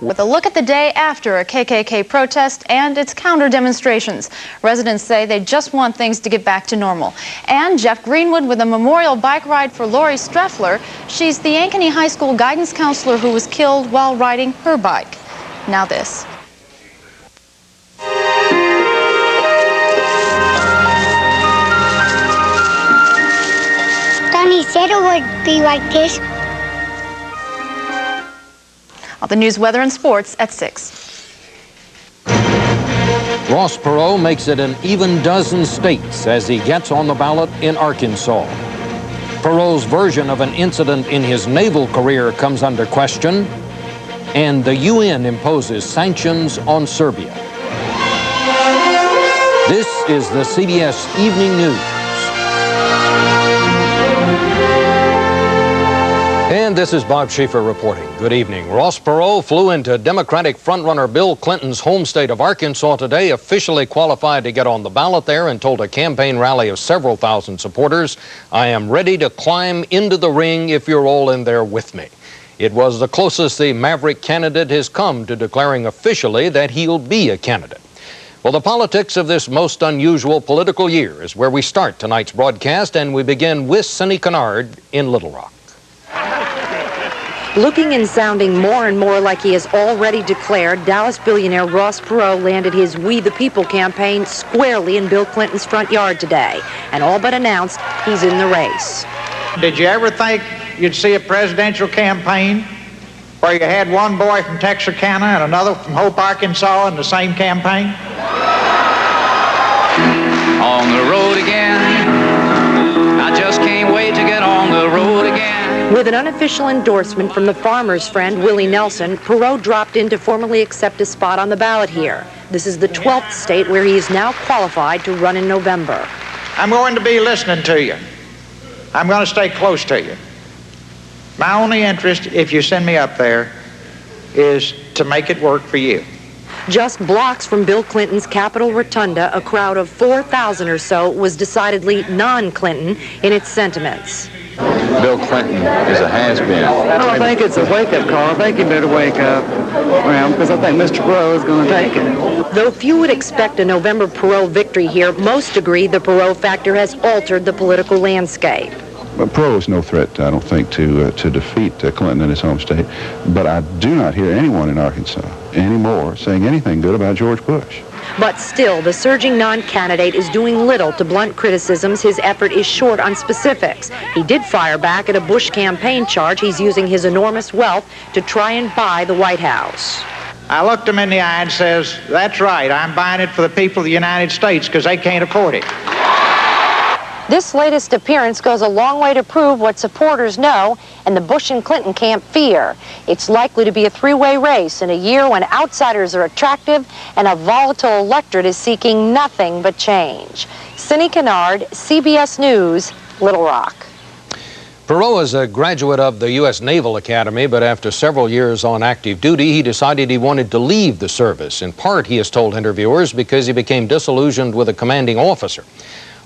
With a look at the day after a KKK protest and its counter-demonstrations. Residents say they just want things to get back to normal. And Jeff Greenwood with a memorial bike ride for Lori Streffler. She's the Ankeny High School guidance counselor who was killed while riding her bike. Now this. He said it would be like this. All the news, weather, and sports at 6. Ross Perot makes it an even dozen states as he gets on the ballot in Arkansas. Perot's version of an incident in his naval career comes under question, and the UN imposes sanctions on Serbia. This is the CBS Evening News. And this is Bob Schieffer reporting. Good evening. Ross Perot flew into Democratic frontrunner Bill Clinton's home state of Arkansas today, officially qualified to get on the ballot there, and told a campaign rally of several thousand supporters, "I am ready to climb into the ring if you're all in there with me." It was the closest the maverick candidate has come to declaring officially that he'll be a candidate. Well, the politics of this most unusual political year is where we start tonight's broadcast, and we begin with Cindy Kennard in Little Rock. Looking and sounding more and more like he has already declared, Dallas billionaire Ross Perot landed his We the People campaign squarely in Bill Clinton's front yard today, and all but announced he's in the race. Did you ever think you'd see a presidential campaign where you had one boy from Texarkana and another from Hope, Arkansas in the same campaign? On the road again, I just can't wait to get on the road again. With an unofficial endorsement from the farmer's friend, Willie Nelson, Perot dropped in to formally accept a spot on the ballot here. This is the 12th state where he is now qualified to run in November. I'm going to be listening to you. I'm going to stay close to you. My only interest, if you send me up there, is to make it work for you. Just blocks from Bill Clinton's Capitol Rotunda, a crowd of 4,000 or so was decidedly non-Clinton in its sentiments. Bill Clinton is a has-been. I don't think it's a wake-up call. I think he better wake up, well, because I think Mr. Perot is going to take it. Though few would expect a November Perot victory here, most agree the Perot factor has altered the political landscape. But Perot is no threat, I don't think, to defeat Clinton in his home state. But I do not hear anyone in Arkansas anymore saying anything good about George Bush. But still, the surging non-candidate is doing little to blunt criticisms. His effort is short on specifics. He did fire back at a Bush campaign charge he's using his enormous wealth to try and buy the White House. I looked him in the eye and says, that's right, I'm buying it for the people of the United States because they can't afford it. This latest appearance goes a long way to prove what supporters know and the Bush and Clinton camp fear. It's likely to be a three-way race in a year when outsiders are attractive and a volatile electorate is seeking nothing but change. Cindy Kennard, CBS News, Little Rock. Perot is a graduate of the U.S. Naval Academy, but after several years on active duty, he decided he wanted to leave the service. In part, he has told interviewers, because he became disillusioned with a commanding officer.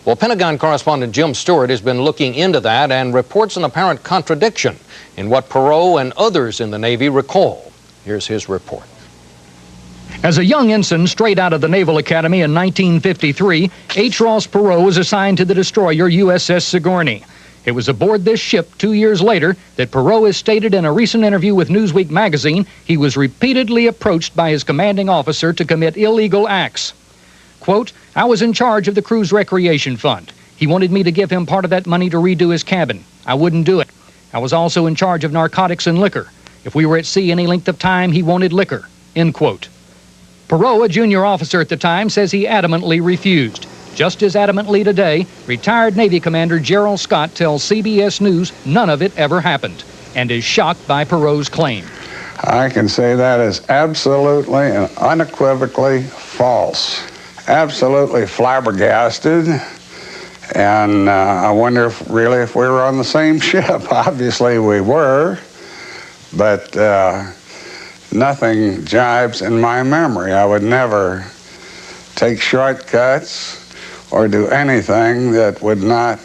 Well, Pentagon correspondent Jim Stewart has been looking into that and reports an apparent contradiction in what Perot and others in the Navy recall. Here's his report. As a young ensign straight out of the Naval Academy in 1953, H. Ross Perot was assigned to the destroyer USS Sigourney. It was aboard this ship 2 years later that Perot has stated in a recent interview with Newsweek magazine he was repeatedly approached by his commanding officer to commit illegal acts. Quote, I was in charge of the crew's recreation fund. He wanted me to give him part of that money to redo his cabin. I wouldn't do it. I was also in charge of narcotics and liquor. If we were at sea any length of time, he wanted liquor. End quote. Perot, a junior officer at the time, says he adamantly refused. Just as adamantly today, retired Navy Commander Gerald Scott tells CBS News none of it ever happened and is shocked by Perot's claim. I can say that is absolutely and unequivocally false. Absolutely flabbergasted, and I wonder if we were on the same ship. Obviously we were, but nothing jibes in my memory. I would never take shortcuts or do anything that would not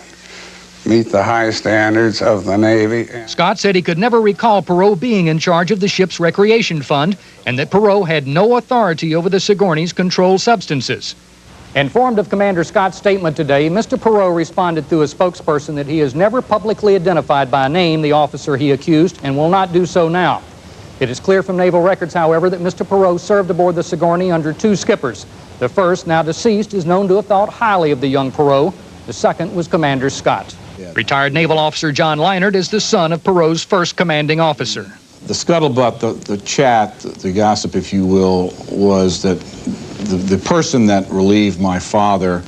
meet the high standards of the Navy. Scott said he could never recall Perot being in charge of the ship's recreation fund and that Perot had no authority over the Sigourney's controlled substances. Informed of Commander Scott's statement today, Mr. Perot responded through a spokesperson that he has never publicly identified by name the officer he accused and will not do so now. It is clear from naval records, however, that Mr. Perot served aboard the Sigourney under 2 skippers. The first, now deceased, is known to have thought highly of the young Perot. The second was Commander Scott. Retired Naval Officer John Leinert is the son of Perot's first commanding officer. The scuttlebutt, the chat, the gossip, if you will, was that the person that relieved my father,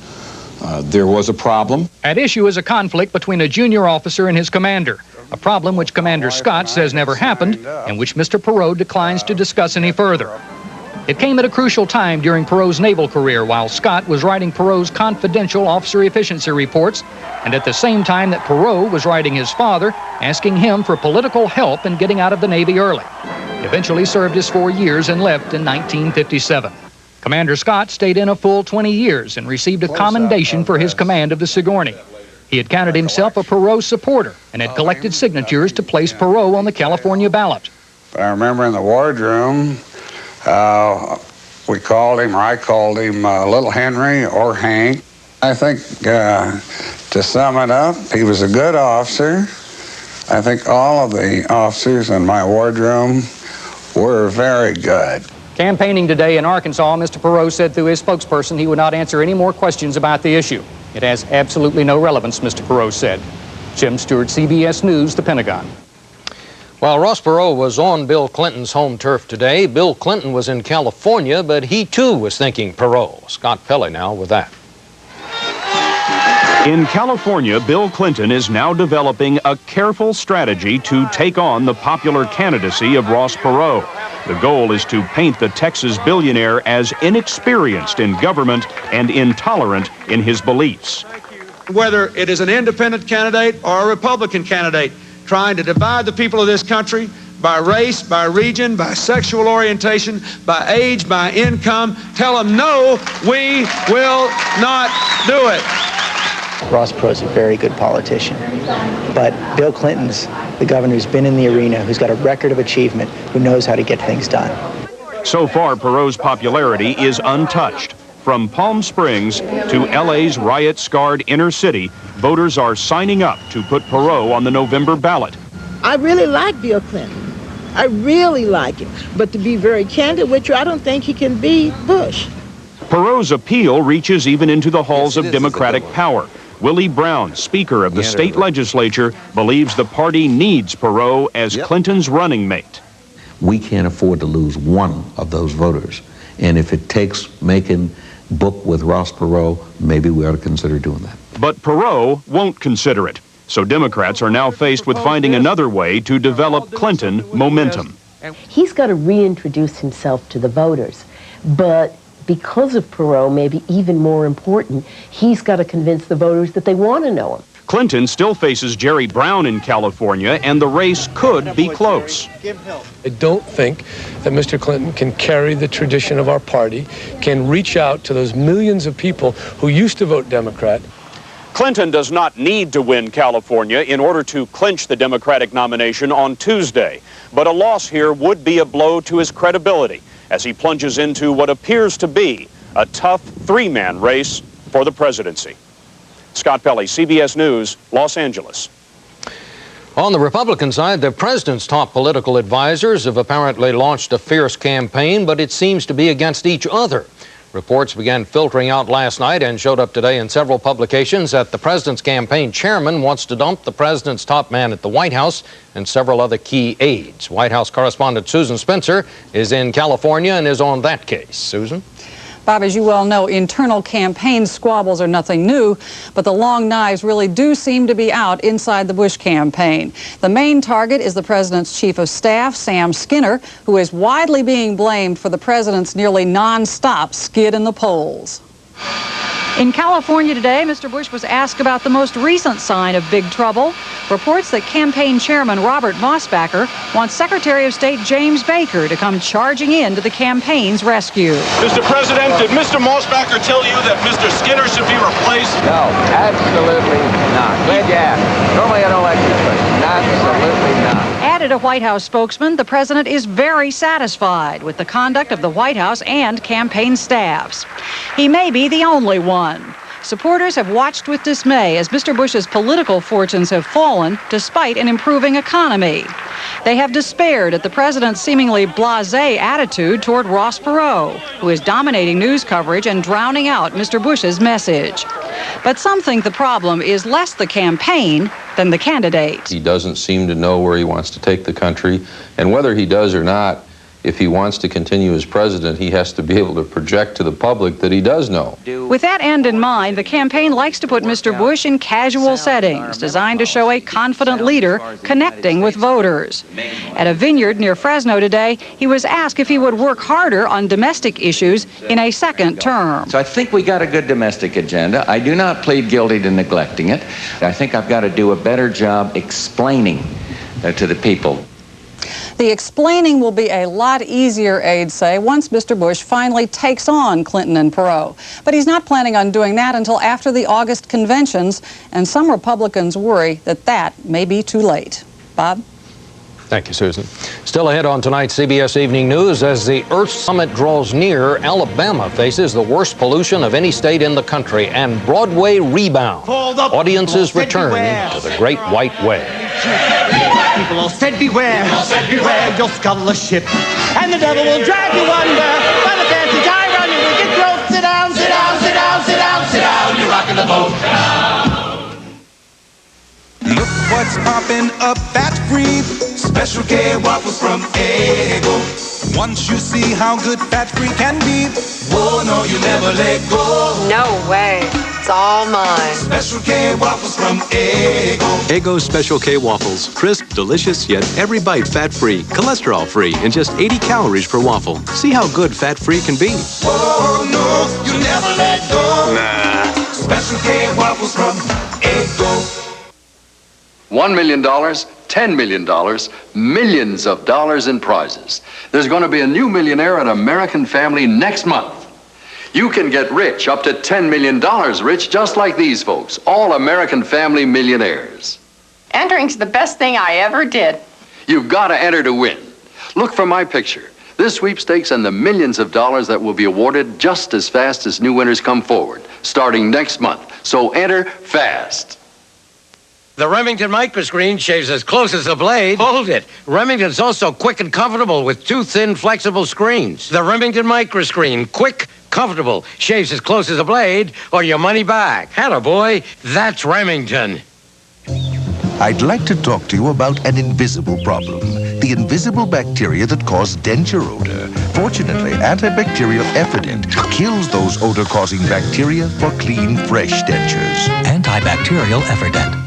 there was a problem. At issue is a conflict between a junior officer and his commander, a problem which Commander Scott says never happened and which Mr. Perot declines to discuss any further. It came at a crucial time during Perot's naval career while Scott was writing Perot's confidential officer efficiency reports and at the same time that Perot was writing his father, asking him for political help in getting out of the Navy early. He eventually served his 4 years and left in 1957. Commander Scott stayed in a full 20 years and received a commendation for his command of the Sigourney. He had counted himself a Perot supporter and had collected signatures to place Perot on the California ballot. I remember in the wardroom, we called him, or I called him Little Henry or Hank. I think, to sum it up, he was a good officer. I think all of the officers in my wardroom were very good. Campaigning today in Arkansas, Mr. Perot said through his spokesperson he would not answer any more questions about the issue. It has absolutely no relevance, Mr. Perot said. Jim Stewart, CBS News, the Pentagon. While Ross Perot was on Bill Clinton's home turf today, Bill Clinton was in California, but he too was thinking Perot. Scott Pelley now with that. In California, Bill Clinton is now developing a careful strategy to take on the popular candidacy of Ross Perot. The goal is to paint the Texas billionaire as inexperienced in government and intolerant in his beliefs. Whether it is an independent candidate or a Republican candidate, trying to divide the people of this country by race, by region, by sexual orientation, by age, by income. Tell them, no, we will not do it. Ross Perot's a very good politician, but Bill Clinton's the governor who's been in the arena, who's got a record of achievement, who knows how to get things done. So far, Perot's popularity is untouched. From Palm Springs to LA's riot-scarred inner city, voters are signing up to put Perot on the November ballot. I really like Bill Clinton. I really like him. But to be very candid with you, I don't think he can beat Bush. Perot's appeal reaches even into the halls of Democratic power. Willie Brown, Speaker of the state legislature, believes the party needs Perot as Clinton's running mate. We can't afford to lose one of those voters. And if it takes making book with Ross Perot, maybe we ought to consider doing that. But Perot won't consider it. So Democrats are now faced with finding another way to develop Clinton momentum. He's got to reintroduce himself to the voters. But because of Perot, maybe even more important, he's got to convince the voters that they want to know him. Clinton still faces Jerry Brown in California, and the race could be close. I don't think that Mr. Clinton can carry the tradition of our party, can reach out to those millions of people who used to vote Democrat. Clinton does not need to win California in order to clinch the Democratic nomination on Tuesday. But a loss here would be a blow to his credibility as he plunges into what appears to be a tough three-man race for the presidency. Scott Pelley, CBS News, Los Angeles. On the Republican side, the president's top political advisors have apparently launched a fierce campaign, but it seems to be against each other. Reports began filtering out last night and showed up today in several publications that the president's campaign chairman wants to dump the president's top man at the White House and several other key aides. White House correspondent Susan Spencer is in California and is on that case. Susan? Bob, as you well know, internal campaign squabbles are nothing new, but the long knives really do seem to be out inside the Bush campaign. The main target is the president's chief of staff, Sam Skinner, who is widely being blamed for the president's nearly non-stop skid in the polls. In California today, Mr. Bush was asked about the most recent sign of big trouble. reports that campaign chairman Robert Mosbacher wants Secretary of State James Baker to come charging in to the campaign's rescue. Mr. President, did Mr. Mosbacher tell you that Mr. Skinner should be replaced? No, absolutely not. Glad you asked. Normally I don't like this question. Absolutely not. Added a White House spokesman, the president is very satisfied with the conduct of the White House and campaign staffs. He may be the only one. Supporters have watched with dismay as Mr. Bush's political fortunes have fallen despite an improving economy. They have despaired at the president's seemingly blasé attitude toward Ross Perot, who is dominating news coverage and drowning out Mr. Bush's message. But some think the problem is less the campaign than the candidate. He doesn't seem to know where he wants to take the country, and whether he does or not, if he wants to continue as president, he has to be able to project to the public that he does know. With that end in mind, the campaign likes to put Mr. Bush in casual settings, designed to show a confident leader connecting with voters. At a vineyard near Fresno today, he was asked if he would work harder on domestic issues in a second term. So I think we got a good domestic agenda. I do not plead guilty to neglecting it. I think I've got to do a better job explaining to the people. The explaining will be a lot easier, aides say, once Mr. Bush finally takes on Clinton and Perot. But he's not planning on doing that until after the August conventions, and some Republicans worry that that may be too late. Bob? Thank you, Susan. Still ahead on tonight's CBS Evening News, as the Earth Summit draws near, Alabama faces the worst pollution of any state in the country, and Broadway rebound. Audiences return to the Great White Way. People all said beware, your scholarship, and the devil will drag you under by the fancy tie around your wicked throat. Sit down, sit down, sit down, sit down, sit down, you're rocking the boat. Look what's popping up, fat-free Special K waffles from Eggo. Once you see how good fat-free can be, whoa, no, you never let go. No way. It's all mine. Special K waffles from Eggo. Eggo Special K waffles. Crisp, delicious, yet every bite fat-free, cholesterol-free, and just 80 calories per waffle. See how good fat-free can be. Whoa, no, you never let go. Nah. Special K waffles from Eggo. $1 million, $10 million, millions of dollars in prizes. There's going to be a new millionaire at American Family next month. You can get rich, up to $10 million rich, just like these folks, all American Family millionaires. Entering's the best thing I ever did. You've got to enter to win. Look for my picture. This sweepstakes and the millions of dollars that will be awarded just as fast as new winners come forward, starting next month. So enter fast. The Remington microscreen shaves as close as a blade. Hold it. Remington's also quick and comfortable with two thin, flexible screens. The Remington microscreen, quick, comfortable, shaves as close as a blade, or your money back. Atta boy, that's Remington. I'd like to talk to you about an invisible problem. The invisible bacteria that cause denture odor. Fortunately, antibacterial Efferdent kills those odor-causing bacteria for clean, fresh dentures. Antibacterial Efferdent.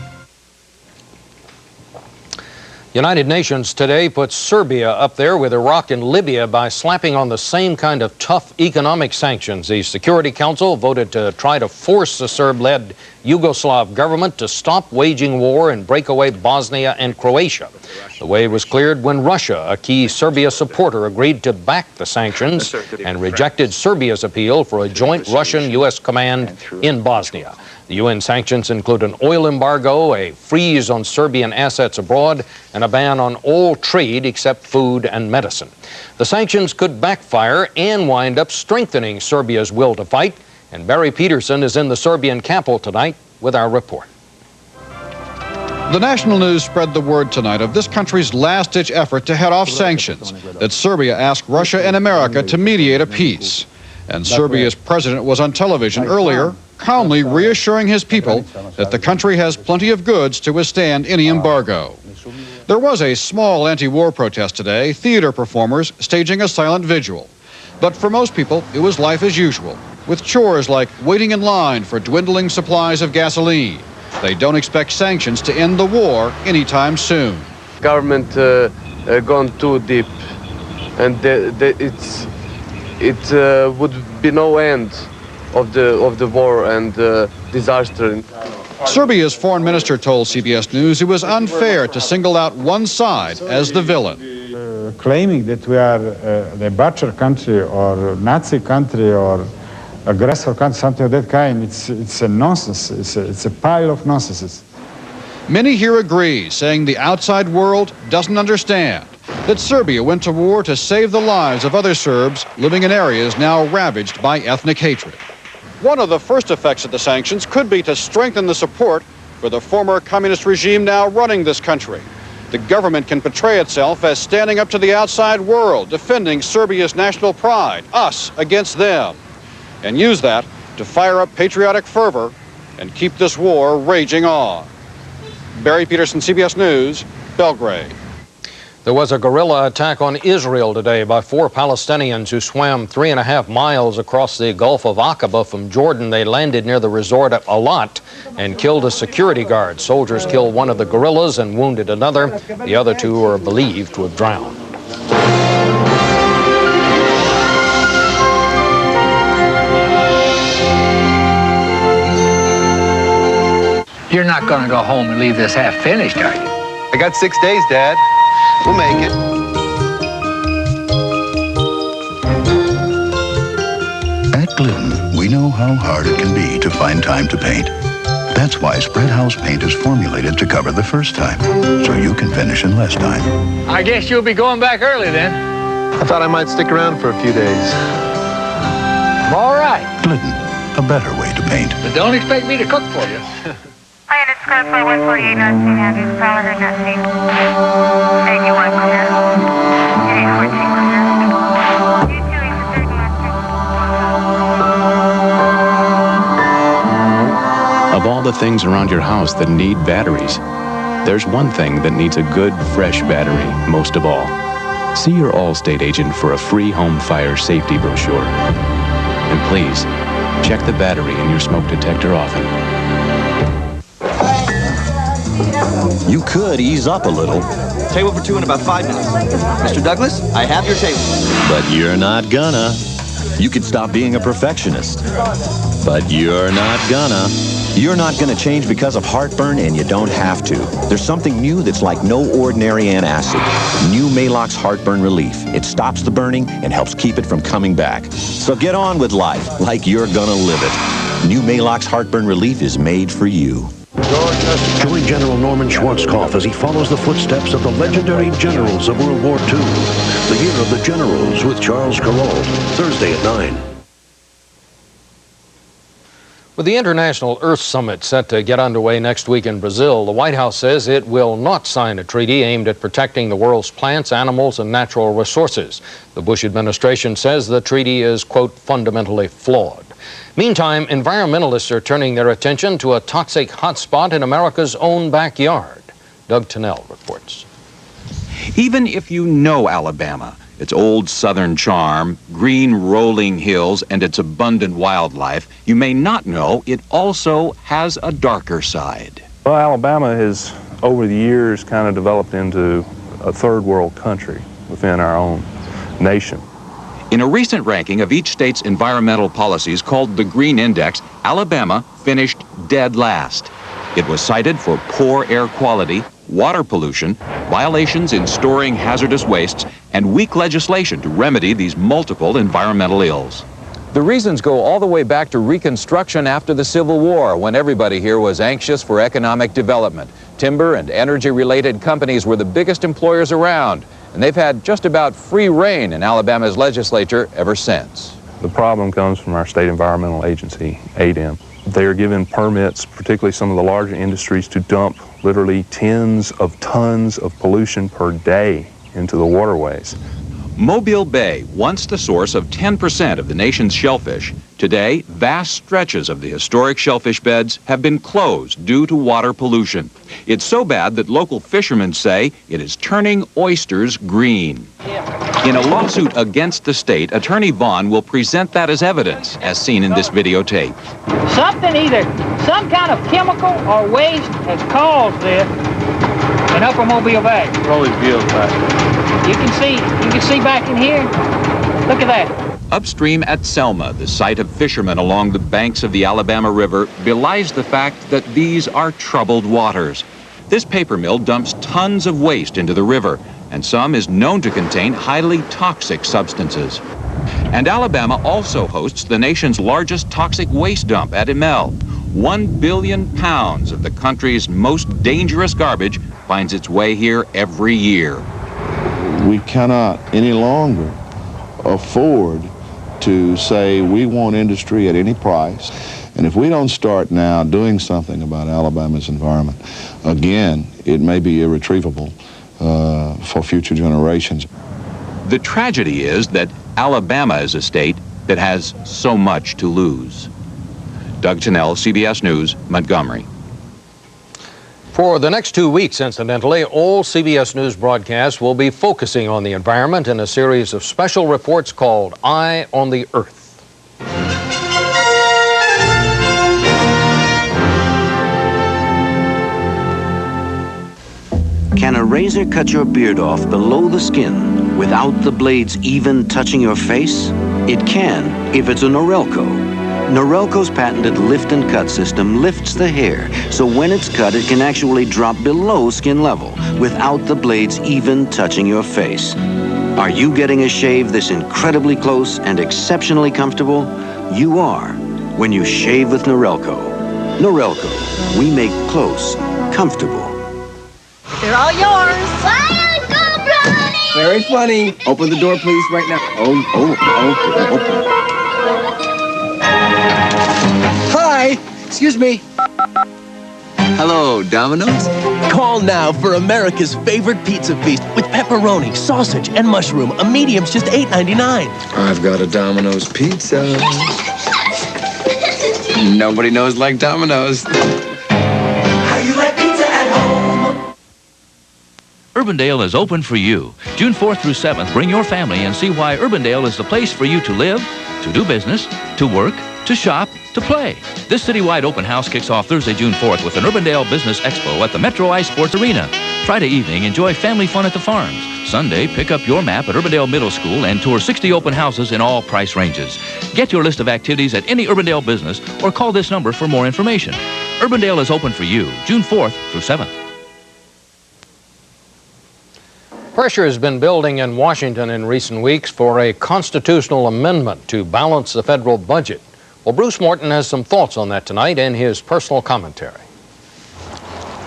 United Nations today puts Serbia up there with Iraq and Libya by slapping on the same kind of tough economic sanctions. The Security Council voted to try to force the Serb-led Yugoslav government to stop waging war and break away Bosnia and Croatia. The way was cleared when Russia, a key Serbia supporter, agreed to back the sanctions and rejected Serbia's appeal for a joint Russian-U.S. command in Bosnia. The UN sanctions include an oil embargo, a freeze on Serbian assets abroad, and a ban on all trade except food and medicine. The sanctions could backfire and wind up strengthening Serbia's will to fight. And Barry Peterson is in the Serbian capital tonight with our report. The national news spread the word tonight of this country's last-ditch effort to head off sanctions, that Serbia asked Russia and America to mediate a peace. And Serbia's president was on television earlier, calmly reassuring his people that the country has plenty of goods to withstand any embargo. There was a small anti-war protest today, theater performers staging a silent vigil. But for most people, it was life as usual, with chores like waiting in line for dwindling supplies of gasoline. They don't expect sanctions to end the war anytime soon. Government gone too deep, and it would be no end of the war and disaster. Serbia's foreign minister told CBS News it was unfair to single out one side as the villain. Claiming that we are the butcher country or Nazi country or aggressor country, something of that kind, it's a nonsense. It's a pile of nonsenses. Many here agree, saying the outside world doesn't understand that Serbia went to war to save the lives of other Serbs living in areas now ravaged by ethnic hatred. One of the first effects of the sanctions could be to strengthen the support for the former communist regime now running this country. The government can portray itself as standing up to the outside world, defending Serbia's national pride, us against them, and use that to fire up patriotic fervor and keep this war raging on. Barry Peterson, CBS News, Belgrade. There was a guerrilla attack on Israel today by 4 Palestinians who swam 3.5 miles across the Gulf of Aqaba from Jordan. They landed near the resort of Eilat and killed a security guard. Soldiers killed one of the guerrillas and wounded another. The other 2 are believed to have drowned. You're not going to go home and leave this half finished, are you? I got 6 days, Dad. We'll make it. At Glidden, we know how hard it can be to find time to paint. That's why spread house paint is formulated to cover the first time, so you can finish in less time. I guess you'll be going back early then. I thought I might stick around for a few days. All right. Glidden, a better way to paint. But don't expect me to cook for you. Hi, it's code for 148 Anacin, Andrews, Power, Anacin. Hey, you want to come here? Hey, 14, come here. You too, he's a 30 Of all the things around your house that need batteries, there's one thing that needs a good, fresh battery most of all. See your Allstate agent for a free home fire safety brochure. And please, check the battery in your smoke detector often. You could ease up a little. Table for 2 in about 5 minutes. Mr. Douglas, I have your table. But you're not gonna. You could stop being a perfectionist. But you're not gonna. You're not gonna change because of heartburn, and you don't have to. There's something new that's like no ordinary antacid. New Maalox Heartburn Relief. It stops the burning and helps keep it from coming back. So get on with life like you're gonna live it. New Maalox Heartburn Relief is made for you. Join General Norman Schwarzkopf as he follows the footsteps of the legendary generals of World War II. The Year of the Generals with Charles Perot, Thursday at 9. With the International Earth Summit set to get underway next week in Brazil, the White House says it will not sign a treaty aimed at protecting the world's plants, animals, and natural resources. The Bush administration says the treaty is, quote, fundamentally flawed. Meantime, environmentalists are turning their attention to a toxic hotspot in America's own backyard. Doug Tennell reports. Even if you know Alabama, its old southern charm, green rolling hills, and its abundant wildlife, you may not know it also has a darker side. Well, Alabama has, over the years, kind of developed into a third world country within our own nation. In a recent ranking of each state's environmental policies called the Green Index, Alabama finished dead last. It was cited for poor air quality, water pollution, violations in storing hazardous wastes, and weak legislation to remedy these multiple environmental ills. The reasons go all the way back to Reconstruction after the Civil War, when everybody here was anxious for economic development. Timber and energy-related companies were the biggest employers around, and they've had just about free rein in Alabama's legislature ever since. The problem comes from our state environmental agency, ADEM. They are given permits, particularly some of the larger industries, to dump literally tens of tons of pollution per day into the waterways. Mobile Bay, once the source of 10% of the nation's shellfish, today vast stretches of the historic shellfish beds have been closed due to water pollution. It's so bad that local fishermen say it is turning oysters green. In a lawsuit against the state, Attorney Vaughn will present that as evidence, as seen in this videotape. Something, either some kind of chemical or waste has caused this in Upper Mobile Bay. Probably field back. You can see back in here. Look Look at that. Upstream at Selma, the site of fishermen along the banks of the Alabama River, belies the fact that these are troubled waters. This paper mill dumps tons of waste into the river, and some is known to contain highly toxic substances. And Alabama also hosts the nation's largest toxic waste dump at Emel. 1 billion pounds of the country's most dangerous garbage finds its way here every year. We cannot any longer afford to say we want industry at any price. And if we don't start now doing something about Alabama's environment, again, it may be irretrievable for future generations. The tragedy is that Alabama is a state that has so much to lose. Doug Tennell, CBS News, Montgomery. For the next 2 weeks, incidentally, all CBS News broadcasts will be focusing on the environment in a series of special reports called Eye on the Earth. Can a razor cut your beard off below the skin without the blades even touching your face? It can if it's a Norelco. Norelco's patented lift and cut system lifts the hair, so when it's cut, it can actually drop below skin level without the blades even touching your face. Are you getting a shave this incredibly close and exceptionally comfortable? You are when you shave with Norelco. Norelco, we make close comfortable. They're all yours. Very funny. Open the door, please, right now. Open. Hi. Excuse me. Hello, Domino's? Call now for America's favorite pizza feast with pepperoni, sausage, and mushroom. A medium's just $8.99. I've got a Domino's pizza. Nobody knows like Domino's. How you like pizza at home? Urbandale is open for you. June 4th through 7th, bring your family and see why Urbandale is the place for you to live, to do business, to work, to shop, to play. This citywide open house kicks off Thursday, June 4th with an Urbandale Business Expo at the Metro Ice Sports Arena. Friday evening, enjoy family fun at the farms. Sunday, pick up your map at Urbandale Middle School and tour 60 open houses in all price ranges. Get your list of activities at any Urbandale business or call this number for more information. Urbandale is open for you, June 4th through 7th. Pressure has been building in Washington in recent weeks for a constitutional amendment to balance the federal budget. Well, Bruce Morton has some thoughts on that tonight in his personal commentary.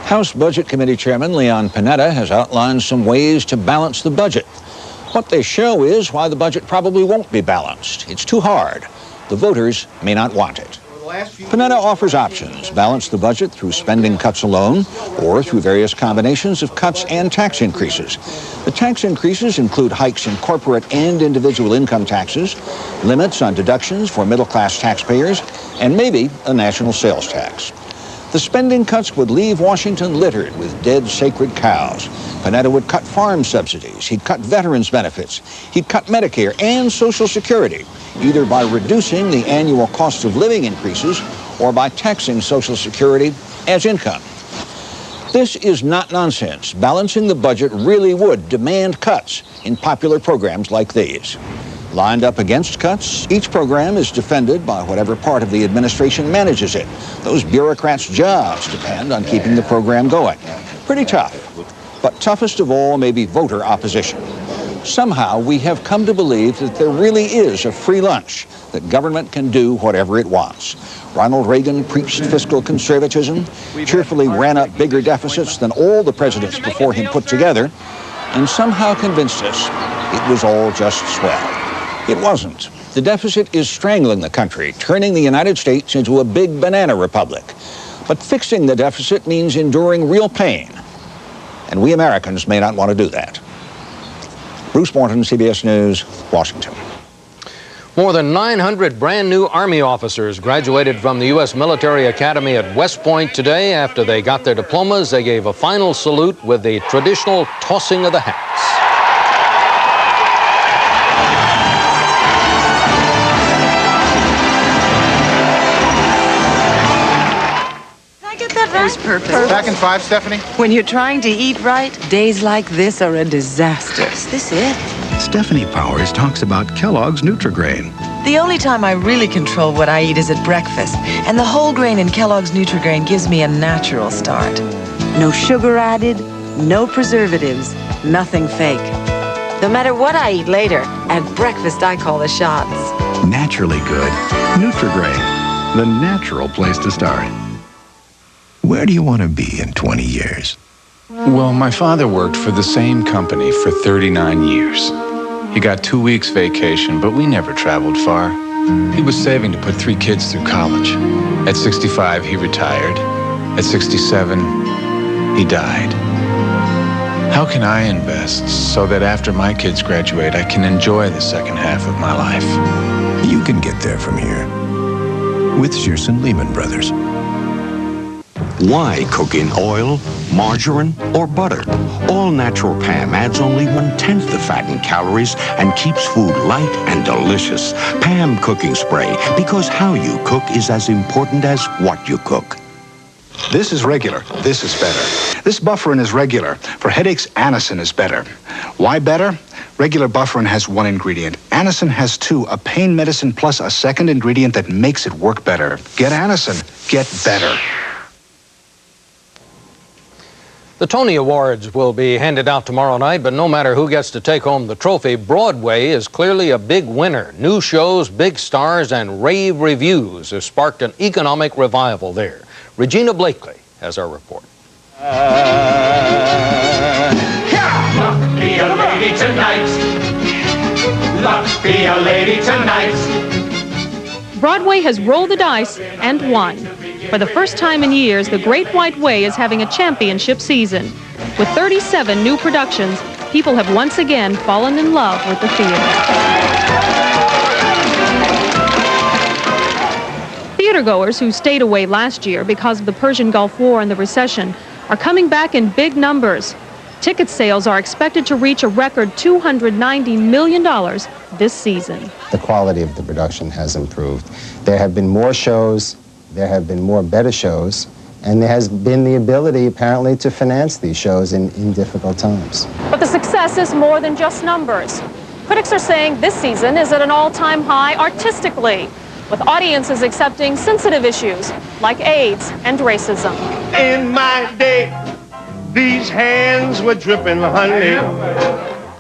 House Budget Committee Chairman Leon Panetta has outlined some ways to balance the budget. What they show is why the budget probably won't be balanced. It's too hard. The voters may not want it. Panetta offers options: balance the budget through spending cuts alone or through various combinations of cuts and tax increases. The tax increases include hikes in corporate and individual income taxes, limits on deductions for middle-class taxpayers, and maybe a national sales tax. The spending cuts would leave Washington littered with dead sacred cows. Panetta would cut farm subsidies, he'd cut veterans benefits, he'd cut Medicare and Social Security, either by reducing the annual cost of living increases or by taxing Social Security as income. This is not nonsense. Balancing the budget really would demand cuts in popular programs like these. Lined up against cuts, each program is defended by whatever part of the administration manages it. Those bureaucrats' jobs depend on keeping the program going. Pretty tough. But toughest of all may be voter opposition. Somehow we have come to believe that there really is a free lunch, that government can do whatever it wants. Ronald Reagan preached fiscal conservatism, cheerfully ran up bigger deficits than all the presidents before him put together, and somehow convinced us it was all just swell. It wasn't. The deficit is strangling the country, turning the United States into a big banana republic. But fixing the deficit means enduring real pain. And we Americans may not want to do that. Bruce Morton, CBS News, Washington. More than 900 brand new Army officers graduated from the U.S. Military Academy at West Point today. After they got their diplomas, they gave a final salute with the traditional tossing of the hats. Perfect. Back in 5, Stephanie? When you're trying to eat right, days like this are a disaster. Is this it? Stephanie Powers talks about Kellogg's Nutri-Grain. The only time I really control what I eat is at breakfast, and the whole grain in Kellogg's Nutri-Grain gives me a natural start. No sugar added, no preservatives, nothing fake. No matter what I eat later, at breakfast I call the shots. Naturally good. Nutri-Grain, the natural place to start. Where do you want to be in 20 years? Well, my father worked for the same company for 39 years. He got 2 weeks vacation, but we never traveled far. He was saving to put 3 kids through college. At 65, he retired. At 67, he died. How can I invest so that after my kids graduate, I can enjoy the second half of my life? You can get there from here with Shearson Lehman Brothers. Why cook in oil, margarine, or butter? All-natural Pam adds only 1/10 the fat and calories and keeps food light and delicious. Pam cooking spray, because how you cook is as important as what you cook. This is regular. This is better. This Bufferin is regular. For headaches, Anacin is better. Why better? Regular Bufferin has 1 ingredient. Anacin has 2, a pain medicine plus a second ingredient that makes it work better. Get Anacin. Get better. The Tony Awards will be handed out tomorrow night, but no matter who gets to take home the trophy, Broadway is clearly a big winner. New shows, big stars, and rave reviews have sparked an economic revival there. Regina Blakely has our report. Luck be a lady tonight. Luck be a lady tonight. Broadway has rolled the dice and won. For the first time in years, the Great White Way is having a championship season. With 37 new productions, people have once again fallen in love with the theater. Theatergoers who stayed away last year because of the Persian Gulf War and the recession are coming back in big numbers. Ticket sales are expected to reach a record $290 million this season. The quality of the production has improved. There have been more shows, there have been more better shows, and there has been the ability, apparently, to finance these shows in difficult times. But the success is more than just numbers. Critics are saying this season is at an all-time high artistically, with audiences accepting sensitive issues like AIDS and racism. In my day, these hands were dripping honey.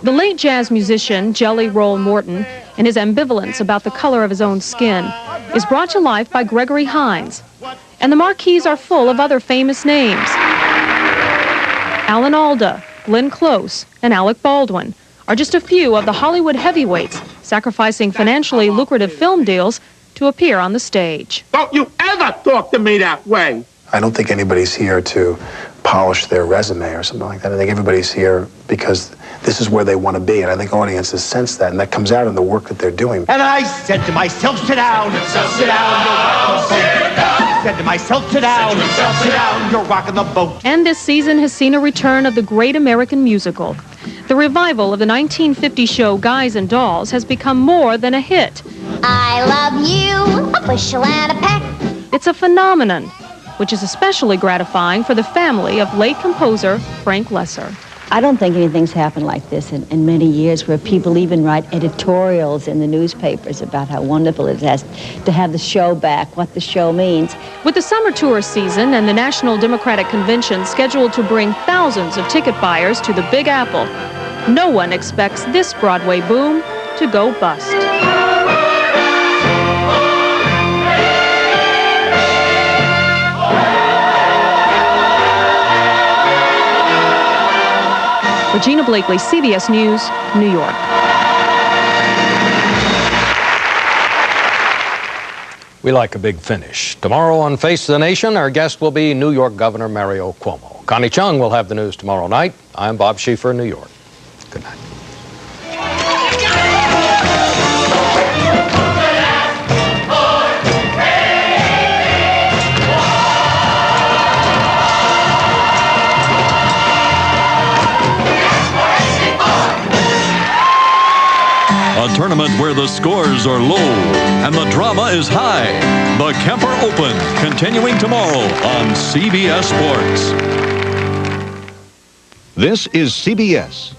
The late jazz musician Jelly Roll Morton, and his ambivalence about the color of his own skin, is brought to life by Gregory Hines. And the marquees are full of other famous names. Alan Alda, Glenn Close, and Alec Baldwin are just a few of the Hollywood heavyweights sacrificing financially lucrative film deals to appear on the stage. Don't you ever talk to me that way. I don't think anybody's here to polish their resume or something like that. I think everybody's here because this is where they want to be, and I think audiences sense that, and that comes out in the work that they're doing. And I said to myself, sit down, sit down, I said to myself, sit down, sit down, you're rocking the boat. And this season has seen a return of the great American musical. The revival of the 1950 show Guys and Dolls has become more than a hit. I love you, a bushel and a peck. It's a phenomenon, which is especially gratifying for the family of late composer Frank Lesser. I don't think anything's happened like this in many years, where people even write editorials in the newspapers about how wonderful it is to have the show back, what the show means. With the summer tourist season and the National Democratic Convention scheduled to bring thousands of ticket buyers to the Big Apple, no one expects this Broadway boom to go bust. Regina Blakely, CBS News, New York. We like a big finish. Tomorrow on Face the Nation, our guest will be New York Governor Mario Cuomo. Connie Chung will have the news tomorrow night. I'm Bob Schieffer in New York. Good night. A tournament where the scores are low and the drama is high. The Kemper Open, continuing tomorrow on CBS Sports. This is CBS.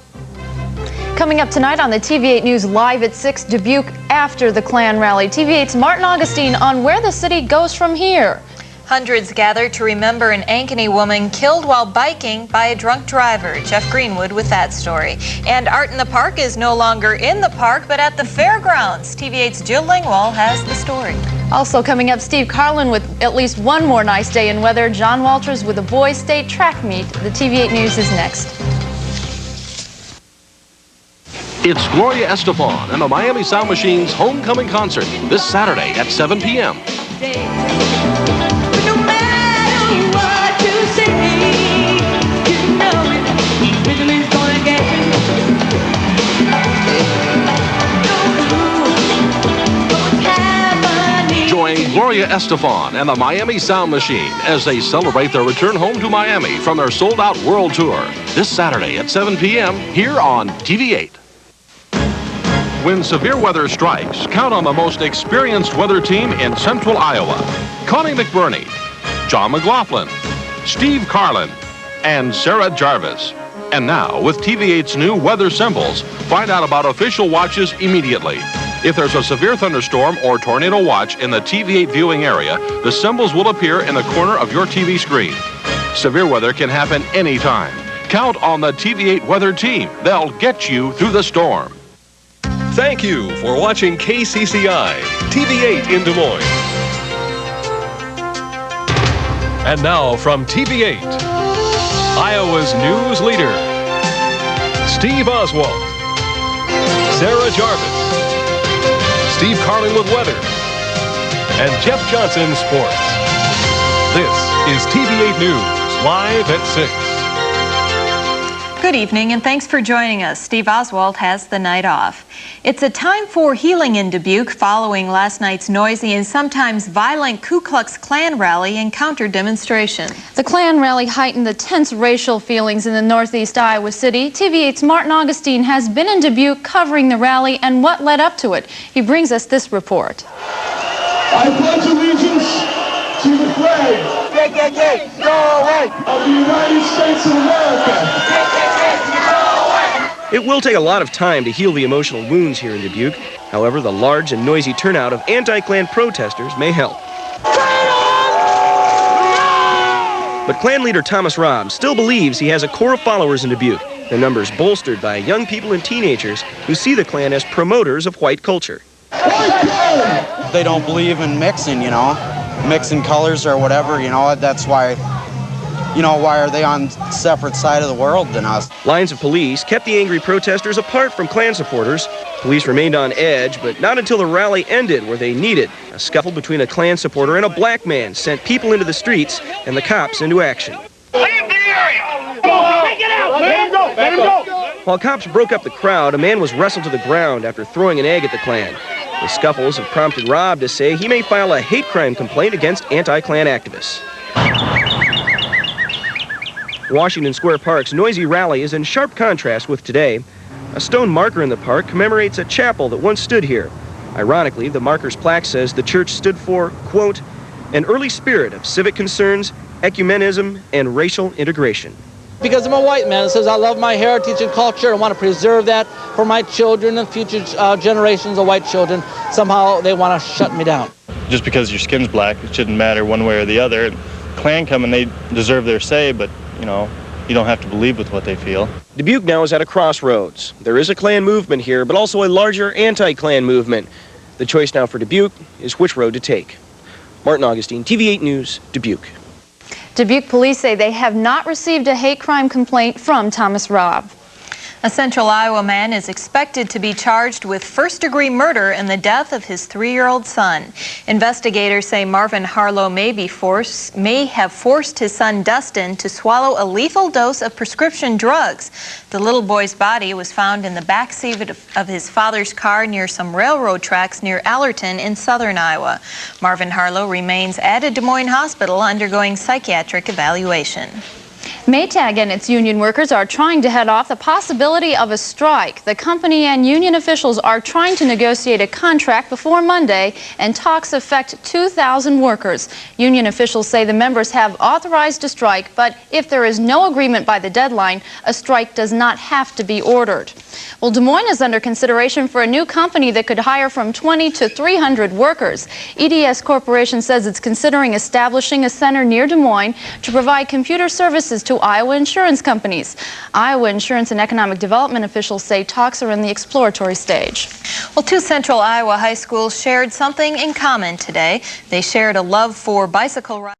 Coming up tonight on the TV8 News Live at 6, Dubuque after the Klan rally. TV8's Martin Augustine on where the city goes from here. Hundreds gathered to remember an Ankeny woman killed while biking by a drunk driver. Jeff Greenwood with that story. And Art in the Park is no longer in the park, but at the fairgrounds. TV8's Jill Lingwall has the story. Also coming up, Steve Carlin with at least one more nice day in weather. John Walters with a boys' state track meet. The TV8 News is next. It's Gloria Estefan and the Miami Sound Machine's homecoming concert this Saturday at 7 p.m. Join Gloria Estefan and the Miami Sound Machine as they celebrate their return home to Miami from their sold-out world tour this Saturday at 7 p.m. here on TV8. When severe weather strikes, count on the most experienced weather team in central Iowa. Connie McBurney, John McLaughlin, Steve Carlin, and Sarah Jarvis. And now, with TV8's new weather symbols, find out about official watches immediately. If there's a severe thunderstorm or tornado watch in the TV8 viewing area, the symbols will appear in the corner of your TV screen. Severe weather can happen anytime. Count on the TV8 weather team. They'll get you through the storm. Thank you for watching KCCI TV8 in Des Moines. And now from TV8, Iowa's news leader, Steve Oswald, Sarah Jarvis, Steve Carlin with weather, and Jeff Johnson sports. This is TV8 News, live at 6. Good evening, and thanks for joining us. Steve Oswald has the night off. It's a time for healing in Dubuque following last night's noisy and sometimes violent Ku Klux Klan rally and counter-demonstration. The Klan rally heightened the tense racial feelings in the northeast Iowa city. TV8's Martin Augustine has been in Dubuque covering the rally and what led up to it. He brings us this report. I pledge allegiance to the flag of the United States of America. It will take a lot of time to heal the emotional wounds here in Dubuque. However, the large and noisy turnout of anti-Klan protesters may help. But Klan leader Thomas Robb still believes he has a core of followers in Dubuque, their numbers bolstered by young people and teenagers who see the Klan as promoters of white culture. They don't believe in mixing, mixing colors or whatever, that's why, why are they on separate side of the world than us? Lines of police kept the angry protesters apart from Klan supporters. Police remained on edge, but not until the rally ended were they needed. A scuffle between a Klan supporter and a black man sent people into the streets and the cops into action. Leave the area! Take it out! Let him go! Let him go! While cops broke up the crowd, a man was wrestled to the ground after throwing an egg at the Klan. The scuffles have prompted Robb to say he may file a hate crime complaint against anti-Klan activists. Washington Square Park's noisy rally is in sharp contrast with today. A stone marker in the park commemorates a chapel that once stood here. Ironically, the marker's plaque says the church stood for, quote, an early spirit of civic concerns, ecumenism, and racial integration. Because I'm a white man that says I love my heritage and culture and want to preserve that for my children and future generations of white children, somehow they want to shut me down. Just because your skin's black, it shouldn't matter one way or the other. Klan come and they deserve their say, but you don't have to believe with what they feel. Dubuque now is at a crossroads. There is a Klan movement here, but also a larger anti-Klan movement. The choice now for Dubuque is which road to take. Martin Augustine, TV8 News, Dubuque. Dubuque police say they have not received a hate crime complaint from Thomas Robb. A Central Iowa man is expected to be charged with first-degree murder in the death of his 3-year-old son. Investigators say Marvin Harlow may have forced his son Dustin to swallow a lethal dose of prescription drugs. The little boy's body was found in the backseat of his father's car near some railroad tracks near Allerton in southern Iowa. Marvin Harlow remains at a Des Moines hospital undergoing psychiatric evaluation. Maytag and its union workers are trying to head off the possibility of a strike. The company and union officials are trying to negotiate a contract before Monday, and talks affect 2,000 workers. Union officials say the members have authorized a strike, but if there is no agreement by the deadline, a strike does not have to be ordered. Well, Des Moines is under consideration for a new company that could hire from 20 to 300 workers. EDS Corporation says it's considering establishing a center near Des Moines to provide computer services to Iowa insurance companies. Iowa insurance and economic development officials say talks are in the exploratory stage. Well, two Central Iowa high schools shared something in common today. They shared a love for bicycle riding.